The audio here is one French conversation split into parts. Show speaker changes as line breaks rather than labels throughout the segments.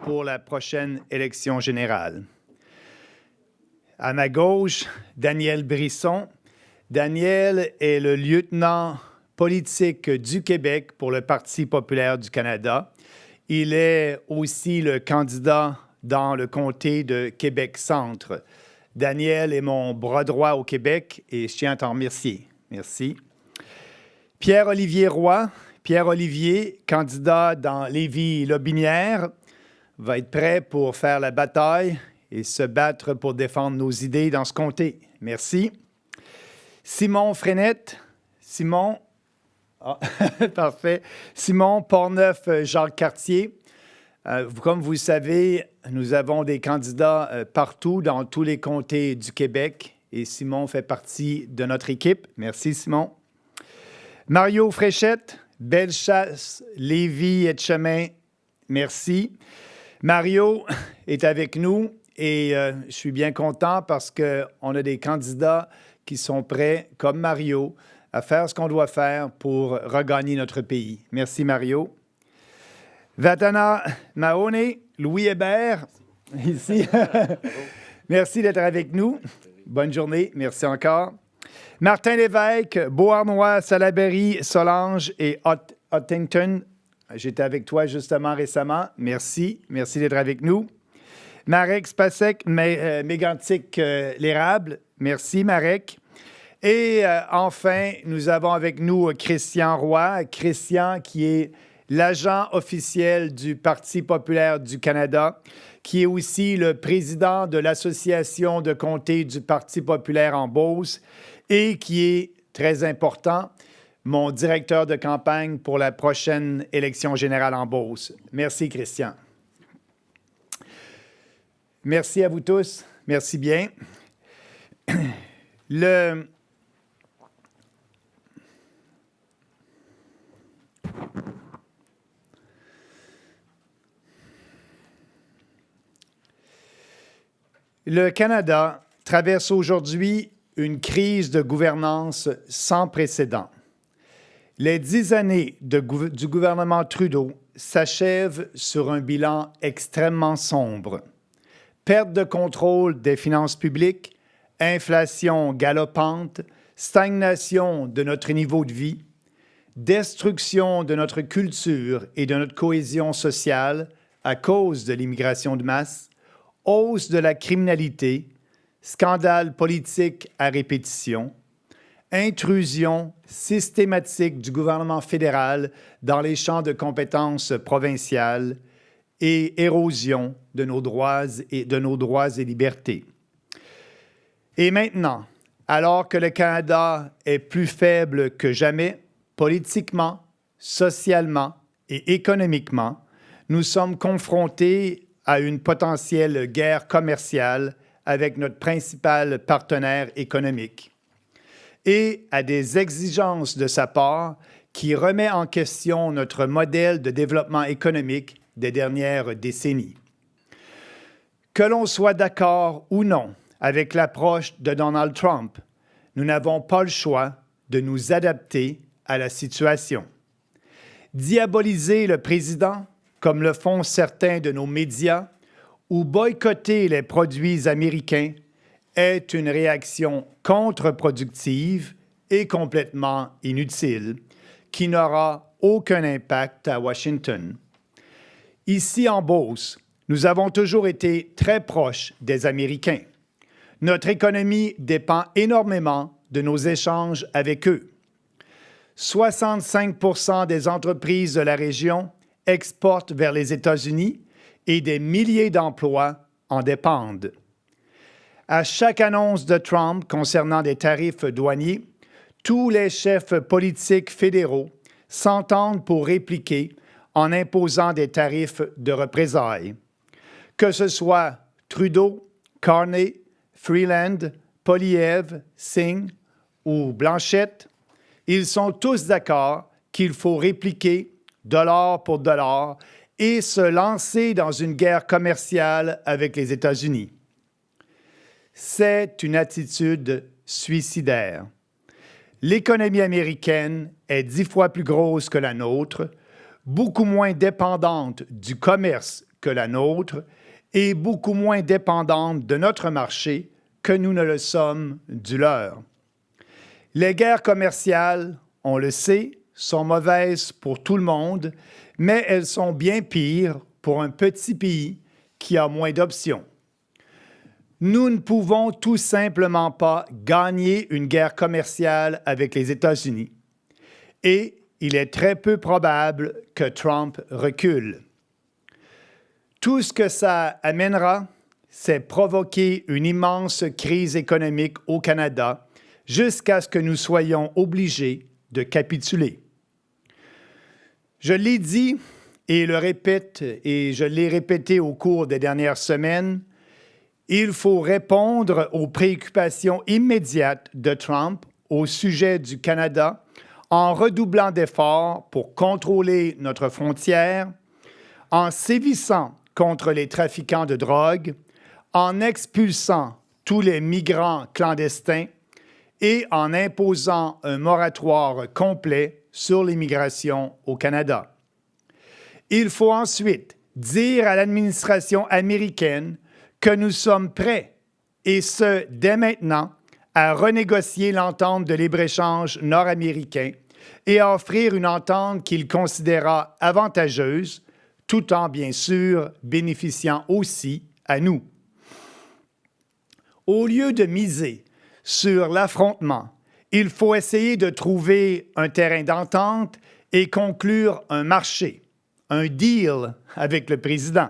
pour la prochaine élection générale. À ma gauche, Daniel Brisson. Daniel est le lieutenant politique du Québec pour le Parti populaire du Canada. Il est aussi le candidat dans le comté de Québec-Centre. Daniel est mon bras droit au Québec et je tiens à t'en remercier. Merci. Pierre-Olivier Roy. Pierre-Olivier, candidat dans Lévis-Lobinière, va être prêt pour faire la bataille et se battre pour défendre nos idées dans ce comté. Merci. Simon Frenette. Simon. Ah, parfait. Simon Portneuf-Jacques-Cartier. Comme vous le savez, nous avons des candidats partout dans tous les comtés du Québec et Simon fait partie de notre équipe. Merci, Simon. Mario Fréchette, Bellechasse, Lévis-Etchemin, merci. Mario est avec nous et je suis bien content parce qu'on a des candidats qui sont prêts, comme Mario, à faire ce qu'on doit faire pour regagner notre pays. Merci, Mario. Vatana Mahone, Louis Hébert, ici. Merci d'être avec nous. Bonne journée. Merci encore. Martin Lévesque, Beauharnois, Salaberry, Solange et Huntington. J'étais avec toi justement récemment. Merci. Merci d'être avec nous. Marek Spasek, Mégantic, l'érable. Merci, Marek. Et enfin, nous avons avec nous Christian Roy. Christian qui est l'agent officiel du Parti populaire du Canada, qui est aussi le président de l'Association de comtés du Parti populaire en Beauce et qui est, très important, mon directeur de campagne pour la prochaine élection générale en Beauce. Merci, Christian. Merci à vous tous. Merci bien. Le Canada traverse aujourd'hui une crise de gouvernance sans précédent. Les 10 années du gouvernement Trudeau s'achèvent sur un bilan extrêmement sombre. Perte de contrôle des finances publiques, inflation galopante, stagnation de notre niveau de vie, destruction de notre culture et de notre cohésion sociale à cause de l'immigration de masse, hausse de la criminalité, scandales politiques à répétition, intrusion systématique du gouvernement fédéral dans les champs de compétences provinciales et érosion de nos droits et libertés. Et maintenant, alors que le Canada est plus faible que jamais, politiquement, socialement et économiquement, nous sommes confrontés à une potentielle guerre commerciale avec notre principal partenaire économique et à des exigences de sa part qui remet en question notre modèle de développement économique des dernières décennies. Que l'on soit d'accord ou non avec l'approche de Donald Trump, nous n'avons pas le choix de nous adapter à la situation. Diaboliser le président, comme le font certains de nos médias, ou boycotter les produits américains est une réaction contre-productive et complètement inutile, qui n'aura aucun impact à Washington. Ici en Beauce, nous avons toujours été très proches des Américains. Notre économie dépend énormément de nos échanges avec eux. 65% des entreprises de la région exportent vers les États-Unis et des milliers d'emplois en dépendent. À chaque annonce de Trump concernant des tarifs douaniers, tous les chefs politiques fédéraux s'entendent pour répliquer en imposant des tarifs de représailles. Que ce soit Trudeau, Carney, Freeland, Poilievre, Singh ou Blanchette, ils sont tous d'accord qu'il faut répliquer dollar pour dollar et se lancer dans une guerre commerciale avec les États-Unis. C'est une attitude suicidaire. L'économie américaine est 10 fois plus grosse que la nôtre, beaucoup moins dépendante du commerce que la nôtre et beaucoup moins dépendante de notre marché que nous ne le sommes du leur. Les guerres commerciales, on le sait, sont mauvaises pour tout le monde, mais elles sont bien pires pour un petit pays qui a moins d'options. Nous ne pouvons tout simplement pas gagner une guerre commerciale avec les États-Unis. Et il est très peu probable que Trump recule. Tout ce que ça amènera, c'est provoquer une immense crise économique au Canada jusqu'à ce que nous soyons obligés de capituler. Je l'ai dit et le répète, et je l'ai répété au cours des dernières semaines, il faut répondre aux préoccupations immédiates de Trump au sujet du Canada en redoublant d'efforts pour contrôler notre frontière, en sévissant contre les trafiquants de drogue, en expulsant tous les migrants clandestins et en imposant un moratoire complet sur l'immigration au Canada. Il faut ensuite dire à l'administration américaine que nous sommes prêts, et ce, dès maintenant, à renégocier l'entente de libre-échange nord-américain et à offrir une entente qu'il considérera avantageuse, tout en, bien sûr, bénéficiant aussi à nous. Au lieu de miser sur l'affrontement, il faut essayer de trouver un terrain d'entente et conclure un marché, un deal avec le président.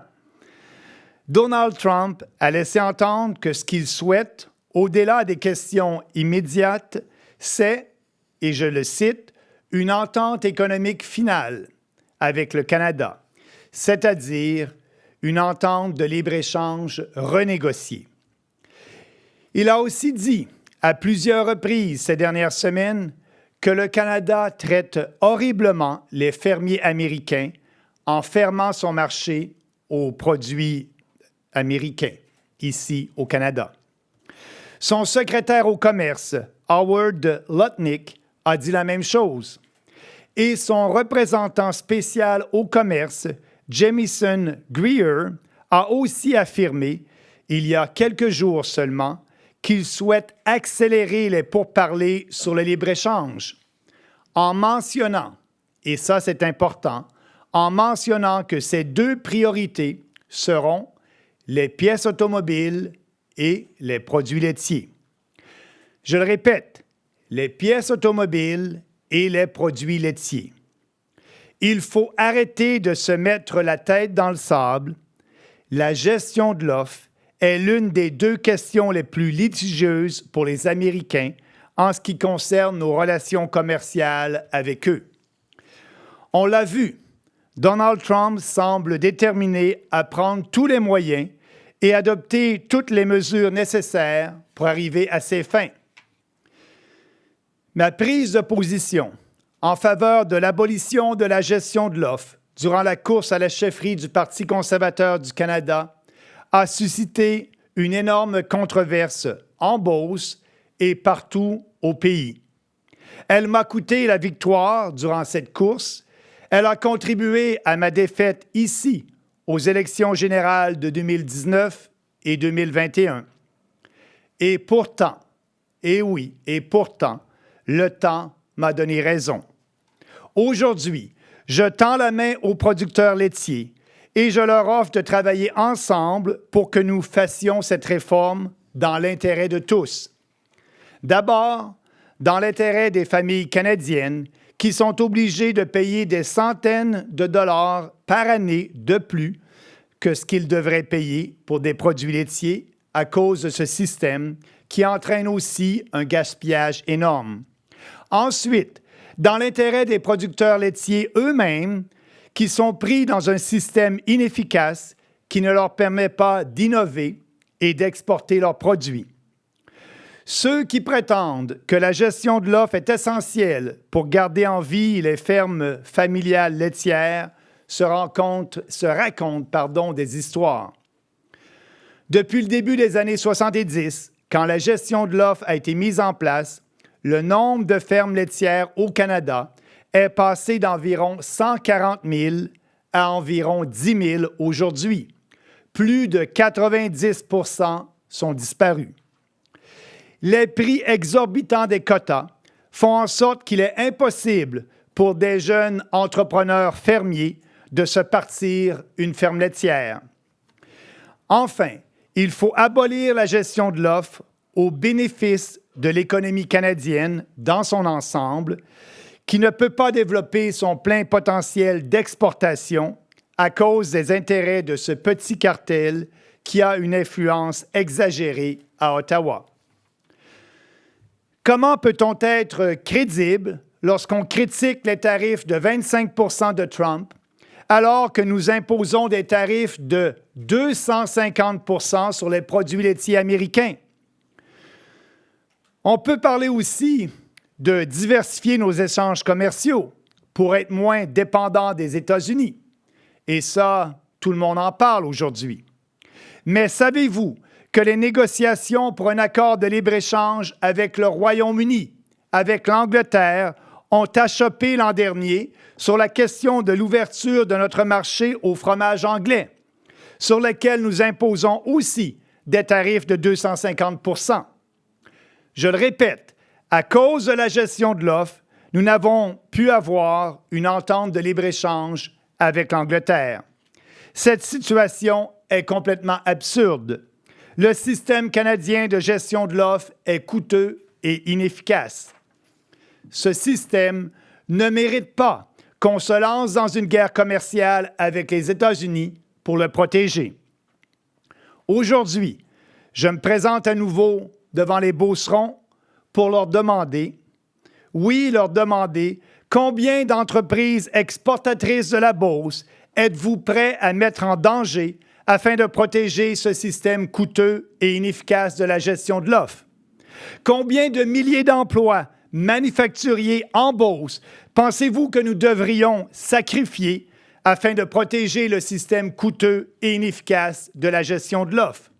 Donald Trump a laissé entendre que ce qu'il souhaite, au-delà des questions immédiates, c'est, et je le cite, une entente économique finale avec le Canada, c'est-à-dire une entente de libre-échange renégociée. Il a aussi dit à plusieurs reprises ces dernières semaines que le Canada traite horriblement les fermiers américains en fermant son marché aux produits américains, ici au Canada. Son secrétaire au commerce, Howard Lutnick, a dit la même chose. Et son représentant spécial au commerce, Jamieson Greer, a aussi affirmé, il y a quelques jours seulement, qu'il souhaite accélérer les pourparlers sur le libre-échange, en mentionnant, et ça c'est important, en mentionnant que ces deux priorités seront les pièces automobiles et les produits laitiers. Je le répète, les pièces automobiles et les produits laitiers. Il faut arrêter de se mettre la tête dans le sable. La gestion de l'offre est l'une des deux questions les plus litigieuses pour les Américains en ce qui concerne nos relations commerciales avec eux. On l'a vu, Donald Trump semble déterminé à prendre tous les moyens et adopter toutes les mesures nécessaires pour arriver à ses fins. Ma prise de position en faveur de l'abolition de la gestion de l'offre durant la course à la chefferie du Parti conservateur du Canada a suscité une énorme controverse en Beauce et partout au pays. Elle m'a coûté la victoire durant cette course. Elle a contribué à ma défaite ici, aux élections générales de 2019 et 2021. Et pourtant, et oui, et pourtant, le temps m'a donné raison. Aujourd'hui, je tends la main aux producteurs laitiers et je leur offre de travailler ensemble pour que nous fassions cette réforme dans l'intérêt de tous. D'abord, dans l'intérêt des familles canadiennes qui sont obligées de payer des centaines de dollars par année de plus que ce qu'ils devraient payer pour des produits laitiers à cause de ce système qui entraîne aussi un gaspillage énorme. Ensuite, dans l'intérêt des producteurs laitiers eux-mêmes qui sont pris dans un système inefficace qui ne leur permet pas d'innover et d'exporter leurs produits. Ceux qui prétendent que la gestion de l'offre est essentielle pour garder en vie les fermes familiales laitières se racontent des histoires. Depuis le début des années 70, quand la gestion de l'offre a été mise en place, le nombre de fermes laitières au Canada est passé d'environ 140 000 à environ 10 000 aujourd'hui. Plus de 90 % sont disparus. Les prix exorbitants des quotas font en sorte qu'il est impossible pour des jeunes entrepreneurs fermiers de se partir une ferme laitière. Enfin, il faut abolir la gestion de l'offre au bénéfice de l'économie canadienne dans son ensemble, qui ne peut pas développer son plein potentiel d'exportation à cause des intérêts de ce petit cartel qui a une influence exagérée à Ottawa. Comment peut-on être crédible lorsqu'on critique les tarifs de 25 % de Trump, alors que nous imposons des tarifs de 250 % sur les produits laitiers américains? On peut parler aussi de diversifier nos échanges commerciaux pour être moins dépendants des États-Unis. Et ça, tout le monde en parle aujourd'hui. Mais savez-vous que les négociations pour un accord de libre-échange avec le Royaume-Uni, avec l'Angleterre, ont achoppé l'an dernier sur la question de l'ouverture de notre marché au fromage anglais, sur lequel nous imposons aussi des tarifs de 250 %. Je le répète, à cause de la gestion de l'offre, nous n'avons pu avoir une entente de libre-échange avec l'Angleterre. Cette situation est complètement absurde. Le système canadien de gestion de l'offre est coûteux et inefficace. Ce système ne mérite pas qu'on se lance dans une guerre commerciale avec les États-Unis pour le protéger. Aujourd'hui, je me présente à nouveau devant les Beaucerons pour leur demander, combien d'entreprises exportatrices de la Beauce êtes-vous prêts à mettre en danger afin de protéger ce système coûteux et inefficace de la gestion de l'offre? Combien de milliers d'emplois manufacturiers en Beauce pensez-vous que nous devrions sacrifier afin de protéger le système coûteux et inefficace de la gestion de l'offre?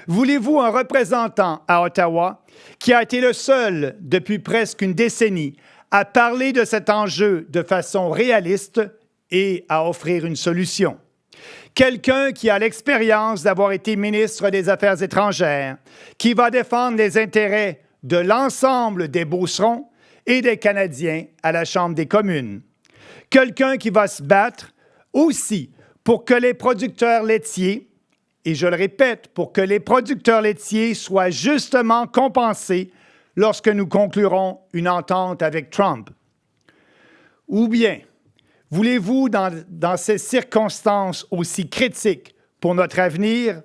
Voulez-vous un représentant à Ottawa qui a été le seul depuis presque une décennie à parler de cet enjeu de façon réaliste et à offrir une solution? Quelqu'un qui a l'expérience d'avoir été ministre des Affaires étrangères, qui va défendre les intérêts de l'ensemble des Beaucerons et des Canadiens à la Chambre des communes. Quelqu'un qui va se battre aussi pour que les producteurs laitiers, et je le répète, pour que les producteurs laitiers soient justement compensés lorsque nous conclurons une entente avec Trump. Ou bien, voulez-vous, dans ces circonstances aussi critiques pour notre avenir,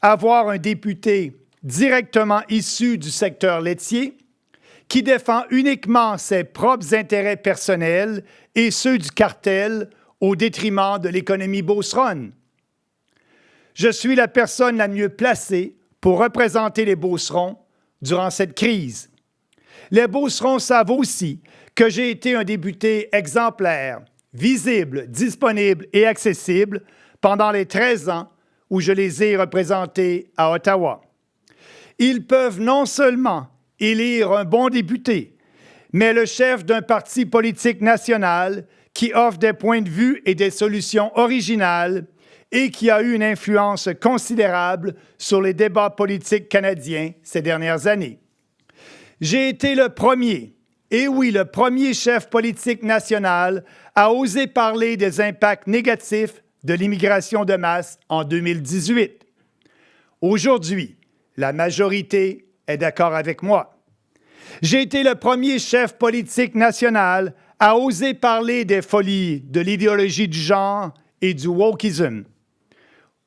avoir un député directement issu du secteur laitier qui défend uniquement ses propres intérêts personnels et ceux du cartel au détriment de l'économie beauceronne? Je suis la personne la mieux placée pour représenter les Beaucerons durant cette crise. Les Beaucerons savent aussi que j'ai été un député exemplaire, visible, disponible et accessible pendant les 13 ans où je les ai représentés à Ottawa. Ils peuvent non seulement élire un bon député, mais le chef d'un parti politique national qui offre des points de vue et des solutions originales et qui a eu une influence considérable sur les débats politiques canadiens ces dernières années. J'ai été le premier, et oui, le premier chef politique national à oser parler des impacts négatifs de l'immigration de masse en 2018. Aujourd'hui, la majorité est d'accord avec moi. J'ai été le premier chef politique national à oser parler des folies de l'idéologie du genre et du wokisme.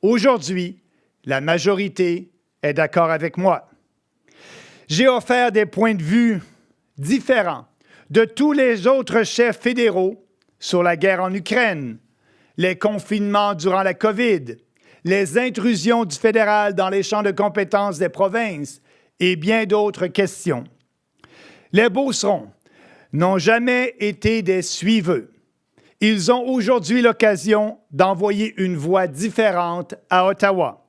Aujourd'hui, la majorité est d'accord avec moi. J'ai offert des points de vue différents de tous les autres chefs fédéraux sur la guerre en Ukraine, les confinements durant la COVID, les intrusions du fédéral dans les champs de compétences des provinces et bien d'autres questions. Les Beaucerons n'ont jamais été des suiveux. Ils ont aujourd'hui l'occasion d'envoyer une voix différente à Ottawa.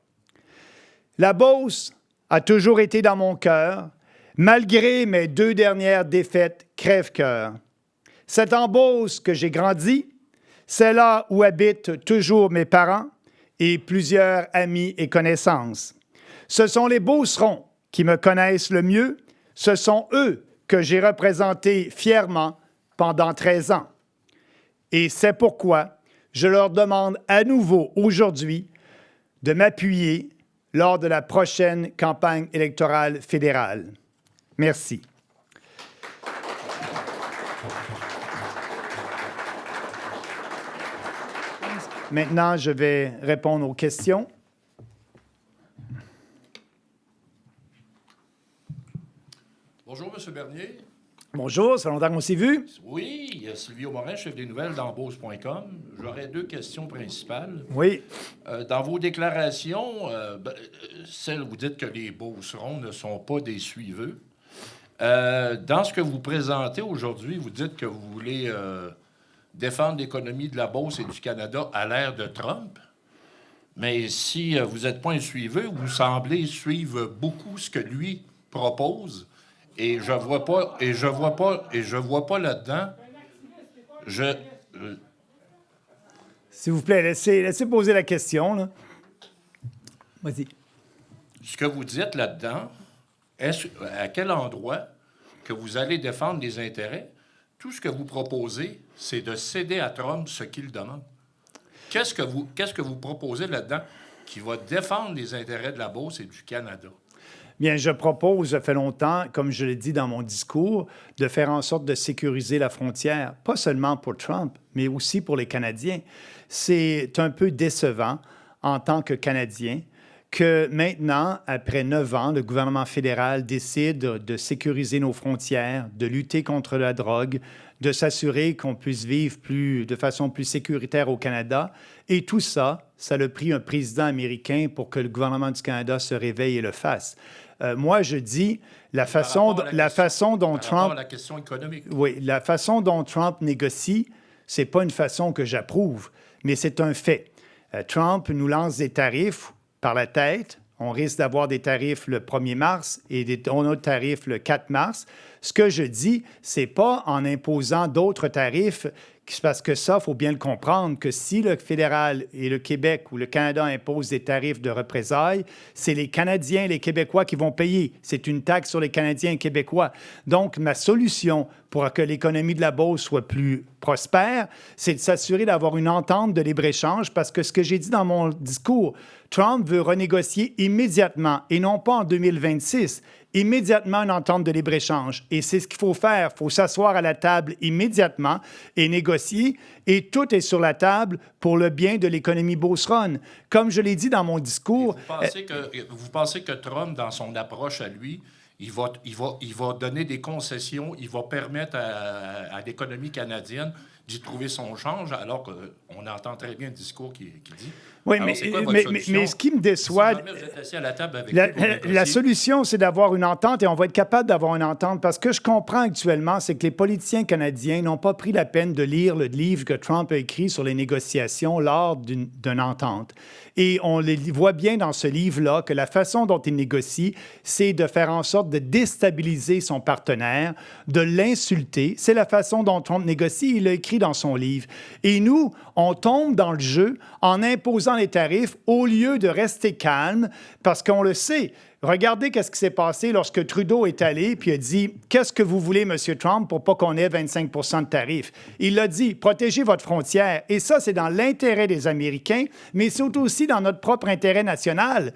La Beauce a toujours été dans mon cœur, malgré mes 2 dernières défaites crève-cœur. C'est en Beauce que j'ai grandi, C'est là où habitent toujours mes parents et plusieurs amis et connaissances. Ce sont les Beaucerons qui me connaissent le mieux. Ce sont eux que j'ai représentés fièrement pendant 13 ans. Et c'est pourquoi je leur demande à nouveau aujourd'hui de m'appuyer lors de la prochaine campagne électorale fédérale. Merci. Maintenant, je vais répondre aux questions.
Bonjour, M. Bernier.
Bonjour, ça fait longtemps qu'on s'est vu.
Oui, Sylvie Morin, chef des nouvelles dans Beauce.com. J'aurais 2 questions principales.
Oui.
Dans vos déclarations, vous dites que les Beaucerons ne sont pas des suiveux. Dans ce que vous présentez aujourd'hui, vous dites que vous voulez défendre l'économie de la Beauce et du Canada à l'ère de Trump. Mais si vous n'êtes pas un suiveux, vous semblez suivre beaucoup ce que lui propose. Et je vois pas là-dedans.
S'il vous plaît, laissez poser la question, là. Vas-y.
Ce que vous dites là-dedans, à quel endroit que vous allez défendre les intérêts? Tout ce que vous proposez, c'est de céder à Trump ce qu'il demande. Qu'est-ce que vous proposez là-dedans qui va défendre les intérêts de la Beauce et du Canada?
Bien, je propose, ça fait longtemps, comme je l'ai dit dans mon discours, de faire en sorte de sécuriser la frontière, pas seulement pour Trump, mais aussi pour les Canadiens. C'est un peu décevant en tant que Canadien que maintenant, après 9 ans, le gouvernement fédéral décide de sécuriser nos frontières, de lutter contre la drogue, de s'assurer qu'on puisse vivre de façon plus sécuritaire au Canada. Et tout ça, ça a pris un président américain pour que le gouvernement du Canada se réveille et le fasse. Moi, je dis la façon dont Trump...
la question économique.
Oui, la façon dont Trump négocie, c'est pas une façon que j'approuve, mais c'est un fait. Trump nous lance des tarifs par la tête. On risque d'avoir des tarifs le 1er mars et des tarifs le 4 mars. Ce que je dis, c'est pas en imposant d'autres tarifs, parce que ça, il faut bien le comprendre, que si le fédéral et le Québec ou le Canada imposent des tarifs de représailles, c'est les Canadiens et les Québécois qui vont payer. C'est une taxe sur les Canadiens et Québécois. Donc, ma solution pour que l'économie de la Beauce soit plus prospère, c'est de s'assurer d'avoir une entente de libre-échange, parce que ce que j'ai dit dans mon discours, Trump veut renégocier immédiatement, et non pas en 2026, immédiatement une entente de libre-échange. Et c'est ce qu'il faut faire. Il faut s'asseoir à la table immédiatement et négocier. Et tout est sur la table pour le bien de l'économie beauceronne. Comme je l'ai dit dans mon discours...
Vous pensez que Trump, dans son approche à lui, il va donner des concessions, il va permettre à l'économie canadienne d'y trouver son change, alors qu'on entend très bien le discours qui dit...
Oui,
alors,
mais ce qui me déçoit...
Si jamais vous êtes assis à la table avec
la solution, c'est d'avoir une entente, et on va être capable d'avoir une entente, parce que je comprends actuellement, c'est que les politiciens canadiens n'ont pas pris la peine de lire le livre que Trump a écrit sur les négociations lors d'une entente. Et on les voit bien dans ce livre-là que la façon dont il négocie, c'est de faire en sorte de déstabiliser son partenaire, de l'insulter. C'est la façon dont Trump négocie, il l'a écrit dans son livre. Et nous, on tombe dans le jeu en imposant les tarifs au lieu de rester calme, parce qu'on le sait. Regardez qu'est-ce qui s'est passé lorsque Trudeau est allé puis a dit « Qu'est-ce que vous voulez, M. Trump, pour pas qu'on ait 25 de tarifs? » Il a dit « Protégez votre frontière. » Et ça, c'est dans l'intérêt des Américains, mais c'est aussi dans notre propre intérêt national.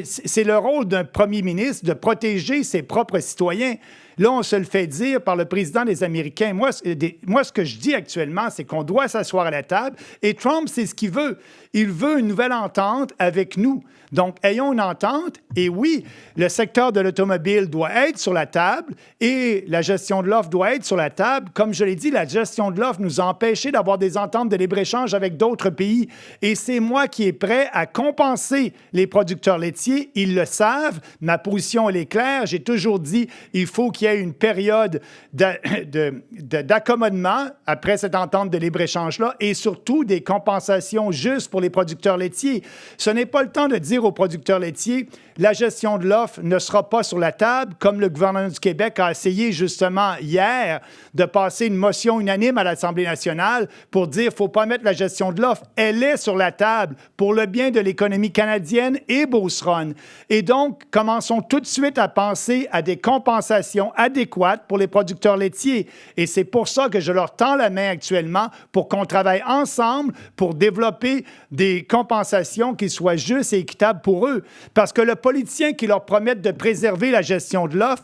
C'est le rôle d'un premier ministre de protéger ses propres citoyens. Là, on se le fait dire par le président des Américains. Moi, ce que je dis actuellement, c'est qu'on doit s'asseoir à la table. Et Trump, c'est ce qu'il veut. Il veut une nouvelle entente avec nous. Donc, ayons une entente. Et oui, le secteur de l'automobile doit être sur la table et la gestion de l'offre doit être sur la table. Comme je l'ai dit, la gestion de l'offre nous a empêchés d'avoir des ententes de libre-échange avec d'autres pays. Et c'est moi qui est prêt à compenser les producteurs laitiers. Ils le savent. Ma position, elle est claire. J'ai toujours dit il faut qu'il y ait une période d'accommodement après cette entente de libre-échange-là et surtout des compensations justes pour les producteurs laitiers. Ce n'est pas le temps de dire aux producteurs laitiers la gestion gestion de l'offre ne sera pas sur la table, comme le gouvernement du Québec a essayé justement hier de passer une motion unanime à l'Assemblée nationale pour dire qu'il ne faut pas mettre la gestion de l'offre. Elle est sur la table pour le bien de l'économie canadienne et Beauceronne. Et donc, commençons tout de suite à penser à des compensations adéquates pour les producteurs laitiers. Et c'est pour ça que je leur tends la main actuellement pour qu'on travaille ensemble pour développer des compensations qui soient justes et équitables pour eux. Parce que le politicien qui leur promet de préserver la gestion de l'offre,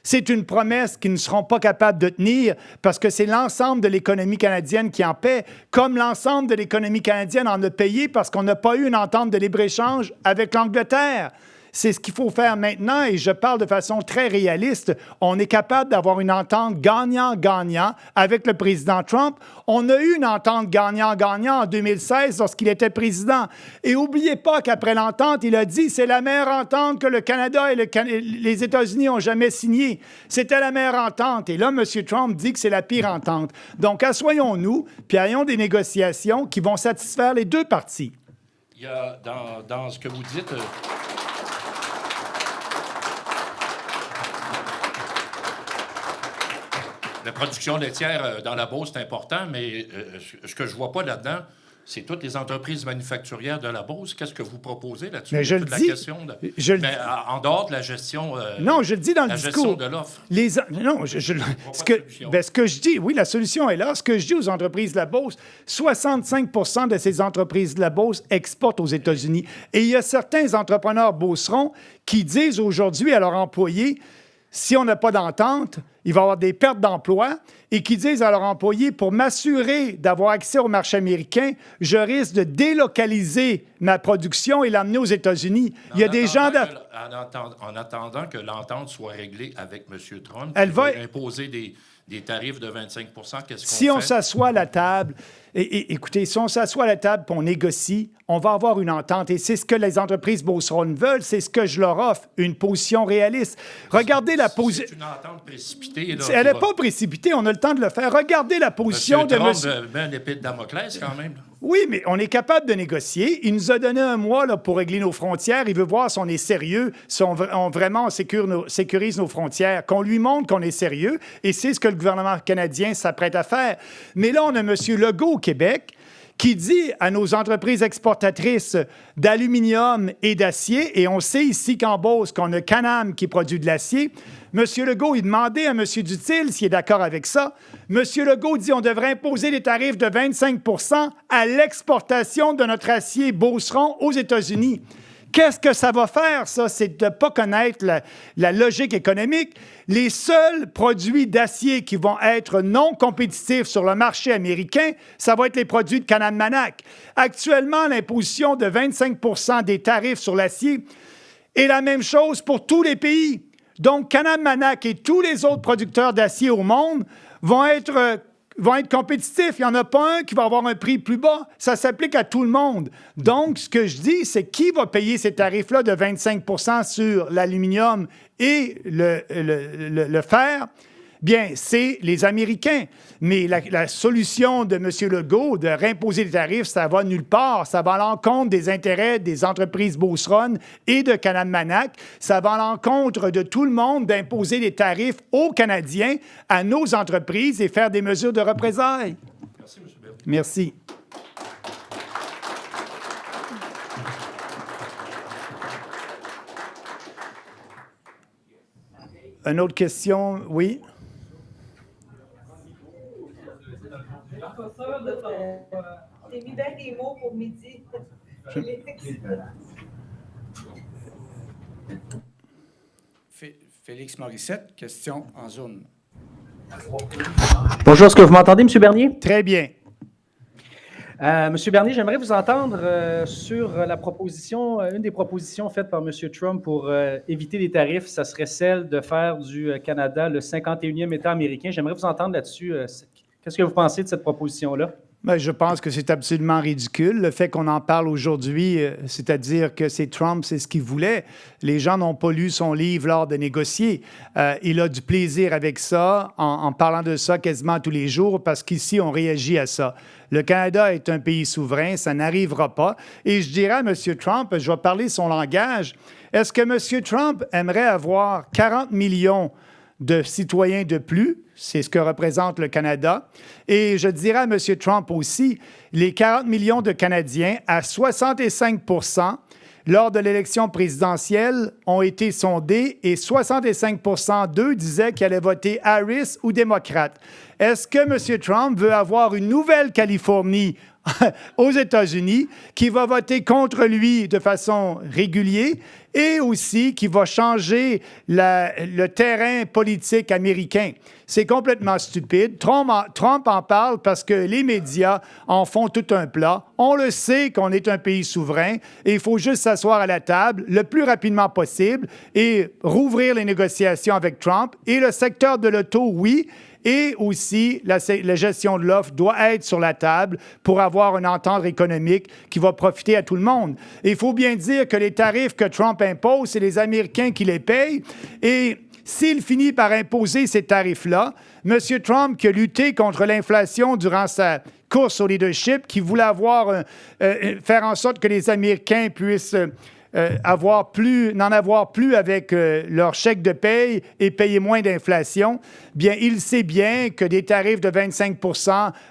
c'est une promesse qu'ils ne seront pas capables de tenir parce que c'est l'ensemble de l'économie canadienne qui en paie, comme l'ensemble de l'économie canadienne en a payé parce qu'on n'a pas eu une entente de libre-échange avec l'Angleterre. C'est ce qu'il faut faire maintenant et je parle de façon très réaliste. On est capable d'avoir une entente gagnant-gagnant avec le président Trump. On a eu une entente gagnant-gagnant en 2016 lorsqu'il était président. Et n'oubliez pas qu'après l'entente, il a dit c'est la meilleure entente que le Canada et les États-Unis ont jamais signée. C'était la meilleure entente. Et là, M. Trump dit que c'est la pire entente. Donc, assoyons-nous, puis ayons des négociations qui vont satisfaire les deux parties.
Il y a dans ce que vous dites... La production laitière dans la Beauce, c'est important, mais ce que je ne vois pas là-dedans, c'est toutes les entreprises manufacturières de la Beauce. Qu'est-ce que vous proposez là-dessus?
Mais je le dis.
En dehors de la gestion,
non, je le dis dans le
gestion
discours.
de l'offre.
Ce que je dis, oui, la solution est là. Ce que je dis aux entreprises de la Beauce, 65 de ces entreprises de la Beauce exportent aux États-Unis. Et il y a certains entrepreneurs beaucerons qui disent aujourd'hui à leurs employés, si on n'a pas d'entente, il va y avoir des pertes d'emplois et qui disent à leurs employés, pour m'assurer d'avoir accès au marché américain, je risque de délocaliser ma production et l'amener aux États-Unis. Il y a des gens...
En attendant que l'entente soit réglée avec M. Trump,
elle va
imposer des tarifs de 25 qu'est-ce qu'on fait?
Si on s'assoit à la table, écoutez, si on s'assoit à la table et on négocie, on va avoir une entente. Et c'est ce que les entreprises beauceronnes veulent, c'est ce que je leur offre, une position réaliste. Regardez la position...
C'est une entente précipitée. Là,
elle n'est pas précipitée, on a le temps de le faire. Regardez la position de M.
Trump met l'épée de Damoclès quand même.
Oui, mais on est capable de négocier. Il nous a donné un mois là, pour régler nos frontières. Il veut voir si on est sérieux, si on vraiment sécurise nos frontières, qu'on lui montre qu'on est sérieux. Et c'est ce que le gouvernement canadien s'apprête à faire. Mais là, on a M. Legault au Québec qui dit à nos entreprises exportatrices d'aluminium et d'acier, et on sait ici qu'en Beauce, qu'on a Canam qui produit de l'acier, M. Legault, il demandait à M. Dutil s'il est d'accord avec ça. M. Legault dit qu'on devrait imposer des tarifs de 25 à l'exportation de notre acier Beauceron aux États-Unis. Qu'est-ce que ça va faire, ça? C'est de ne pas connaître la logique économique. Les seuls produits d'acier qui vont être non compétitifs sur le marché américain, ça va être les produits de Canam-Manac. Actuellement, l'imposition de 25 des tarifs sur l'acier est la même chose pour tous les pays. Donc, Canam-Manac et tous les autres producteurs d'acier au monde vont être compétitifs. Il n'y en a pas un qui va avoir un prix plus bas. Ça s'applique à tout le monde. Donc, ce que je dis, c'est qui va payer ces tarifs-là de 25 sur l'aluminium et le fer? Bien, c'est les Américains. Mais la solution de M. Legault de réimposer les tarifs, ça va nulle part. Ça va à l'encontre des intérêts des entreprises beauceronnes et de Canam-Manac. Ça va à l'encontre de tout le monde d'imposer des tarifs aux Canadiens, à nos entreprises et faire des mesures de représailles.
Merci, M. Bernier.
Merci. Une autre question? Oui?
J'ai mis bien des mots pour midi.
Félix Morissette, question en Zoom.
Bonjour, est-ce que vous m'entendez, M. Bernier?
Très bien.
Monsieur Bernier, j'aimerais vous entendre sur la proposition, une des propositions faites par M. Trump pour éviter les tarifs, ça serait celle de faire du Canada le 51e État américain. J'aimerais vous entendre là-dessus. Qu'est-ce que vous pensez de cette proposition-là?
Bien, je pense que c'est absolument ridicule. Le fait qu'on en parle aujourd'hui, c'est-à-dire que c'est Trump, c'est ce qu'il voulait. Les gens n'ont pas lu son livre lors de négocier. Il a du plaisir avec ça, en parlant de ça quasiment tous les jours, parce qu'ici, on réagit à ça. Le Canada est un pays souverain, ça n'arrivera pas. Et je dirais à M. Trump, je vais parler son langage, est-ce que M. Trump aimerait avoir 40 millions de citoyens de plus? C'est ce que représente le Canada. Et je dirais à M. Trump aussi, les 40 millions de Canadiens, à 65 lors de l'élection présidentielle, ont été sondés et 65 d'eux disaient qu'ils allaient voter Harris ou démocrate. Est-ce que M. Trump veut avoir une nouvelle Californie aux États-Unis qui va voter contre lui de façon régulière et aussi qui va changer le terrain politique américain? C'est complètement stupide. Trump en parle parce que les médias en font tout un plat. On le sait qu'on est un pays souverain et il faut juste s'asseoir à la table le plus rapidement possible et rouvrir les négociations avec Trump. Et le secteur de l'auto, oui, et aussi la gestion de l'offre doit être sur la table pour avoir une entente économique qui va profiter à tout le monde. Et il faut bien dire que les tarifs que Trump impose, c'est les Américains qui les payent. Et s'il finit par imposer ces tarifs-là, M. Trump, qui a lutté contre l'inflation durant sa course au leadership, qui voulait faire en sorte que les Américains puissent n'en avoir plus avec leur chèque de paye et payer moins d'inflation, bien, il sait bien que des tarifs de 25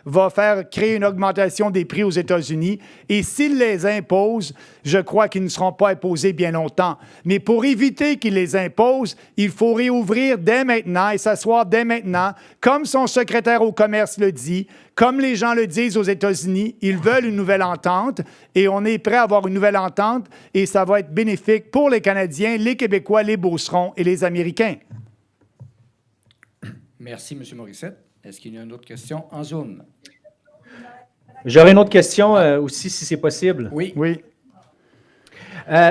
vont créer une augmentation des prix aux États-Unis. Et s'il les impose, je crois qu'ils ne seront pas imposés bien longtemps. Mais pour éviter qu'il les impose, il faut réouvrir dès maintenant et s'asseoir dès maintenant, comme son secrétaire au commerce le dit, comme les gens le disent aux États-Unis, ils veulent une nouvelle entente et on est prêt à avoir une nouvelle entente et ça va être bénéfique pour les Canadiens, les Québécois, les Beaucerons et les Américains.
Merci, M. Morissette. Est-ce qu'il y a une autre question en Zoom?
J'aurais une autre question aussi, si c'est possible.
Oui.
Oui.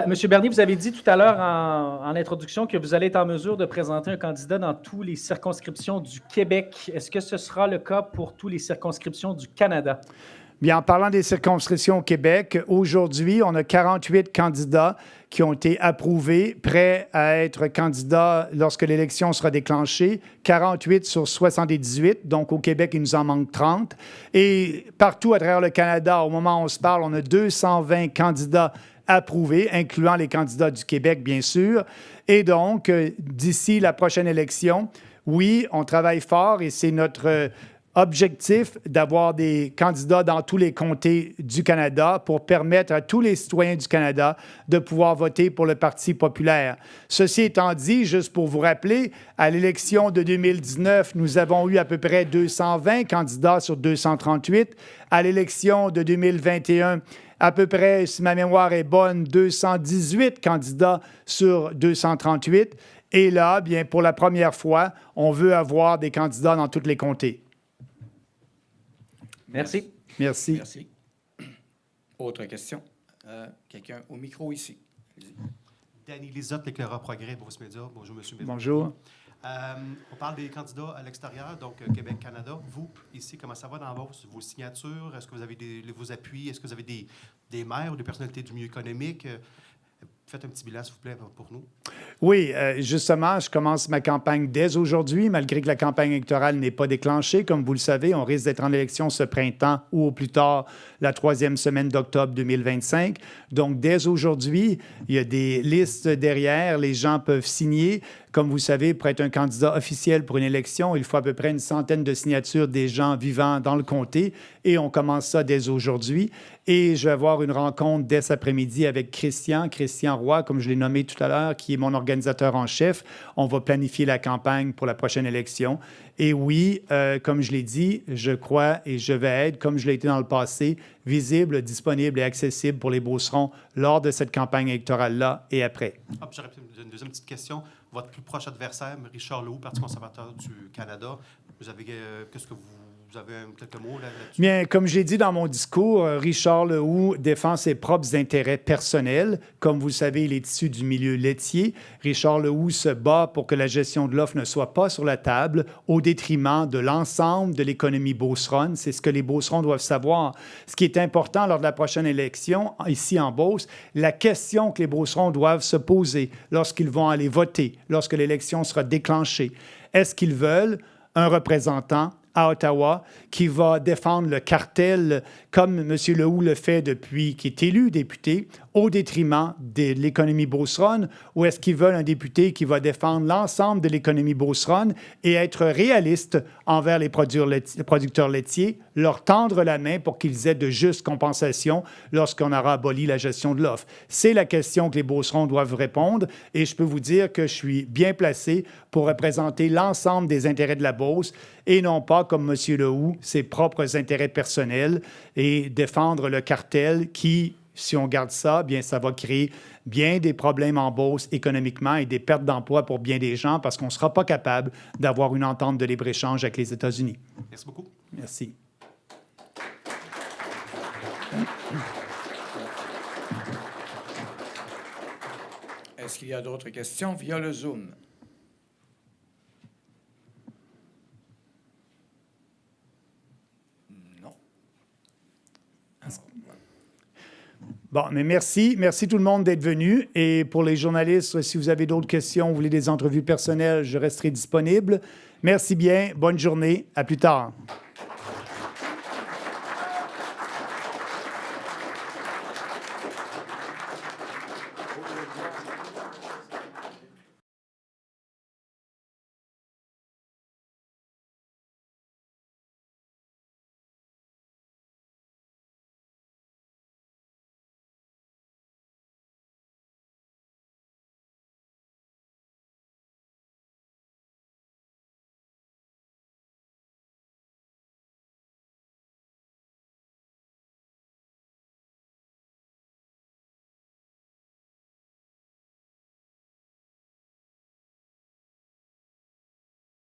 Monsieur Bernier, vous avez dit tout à l'heure en introduction que vous allez être en mesure de présenter un candidat dans toutes les circonscriptions du Québec. Est-ce que ce sera le cas pour toutes les circonscriptions du Canada?
Bien, en parlant des circonscriptions au Québec, aujourd'hui, on a 48 candidats qui ont été approuvés, prêts à être candidats lorsque l'élection sera déclenchée. 48 sur 78. Donc, au Québec, il nous en manque 30. Et partout à travers le Canada, au moment où on se parle, on a 220 candidats approuvés, incluant les candidats du Québec, bien sûr. Et donc, d'ici la prochaine élection, oui, on travaille fort et c'est notre objectif d'avoir des candidats dans tous les comtés du Canada pour permettre à tous les citoyens du Canada de pouvoir voter pour le Parti populaire. Ceci étant dit, juste pour vous rappeler, à l'élection de 2019, nous avons eu à peu près 220 candidats sur 238. À l'élection de 2021, à peu près, si ma mémoire est bonne, 218 candidats sur 238. Et là, bien, pour la première fois, on veut avoir des candidats dans tous les comtés.
Merci.
Merci.
Merci. Autre question? Quelqu'un au micro ici.
Danny Lisotte, l'éclaireur Progrès, Bruce Média. Bonjour, M. Bédard.
Bonjour.
On parle des candidats à l'extérieur, donc Québec, Canada. Vous, ici, comment ça va dans vos signatures? Est-ce que vous avez vos appuis? Est-ce que vous avez des maires ou des personnalités du milieu économique? Faites un petit bilan, s'il vous plaît, pour nous.
Oui, justement, je commence ma campagne dès aujourd'hui, malgré que la campagne électorale n'est pas déclenchée. Comme vous le savez, on risque d'être en élection ce printemps ou au plus tard la 3e semaine d'octobre 2025. Donc, dès aujourd'hui, il y a des listes derrière. Les gens peuvent signer. Comme vous savez, pour être un candidat officiel pour une élection, il faut à peu près une centaine de signatures des gens vivant dans le comté et on commence ça dès aujourd'hui. Et je vais avoir une rencontre dès cet après-midi avec Christian Roy, comme je l'ai nommé tout à l'heure, qui est mon organisateur en chef. On va planifier la campagne pour la prochaine élection. Et oui, comme je l'ai dit, je crois et je vais être, comme je l'ai été dans le passé, visible, disponible et accessible pour les Beaucerons lors de cette campagne électorale-là et après.
J'aurais une deuxième petite question. Votre plus proche adversaire, Richard Leroux, Parti conservateur du Canada, qu'est-ce que vous vous avez quelques mots là-dessus?
Bien, comme j'ai dit dans mon discours, Richard Lehoux défend ses propres intérêts personnels. Comme vous le savez, il est issu du milieu laitier. Richard Lehoux se bat pour que la gestion de l'offre ne soit pas sur la table au détriment de l'ensemble de l'économie beauceronne. C'est ce que les Beaucerons doivent savoir. Ce qui est important lors de la prochaine élection, ici en Beauce, la question que les Beaucerons doivent se poser lorsqu'ils vont aller voter, lorsque l'élection sera déclenchée, est-ce qu'ils veulent un représentant à Ottawa qui va défendre le cartel comme M. Lehoux le fait depuis qu'il est élu député au détriment de l'économie beauceronne, ou est-ce qu'ils veulent un député qui va défendre l'ensemble de l'économie beauceronne et être réaliste envers les producteurs laitiers, leur tendre la main pour qu'ils aient de justes compensations lorsqu'on aura aboli la gestion de l'offre? C'est la question que les Beaucerons doivent répondre et je peux vous dire que je suis bien placé pour représenter l'ensemble des intérêts de la Beauce et non pas, comme M. Lehoux, ses propres intérêts personnels et défendre le cartel qui, si on garde ça, bien, ça va créer bien des problèmes en Beauce économiquement et des pertes d'emplois pour bien des gens parce qu'on ne sera pas capable d'avoir une entente de libre-échange avec les États-Unis.
Merci beaucoup.
Merci.
Est-ce qu'il y a d'autres questions via le Zoom? Non.
Bon, mais merci. Merci tout le monde d'être venu. Et pour les journalistes, si vous avez d'autres questions, vous voulez des entrevues personnelles, je resterai disponible. Merci bien. Bonne journée. À plus tard.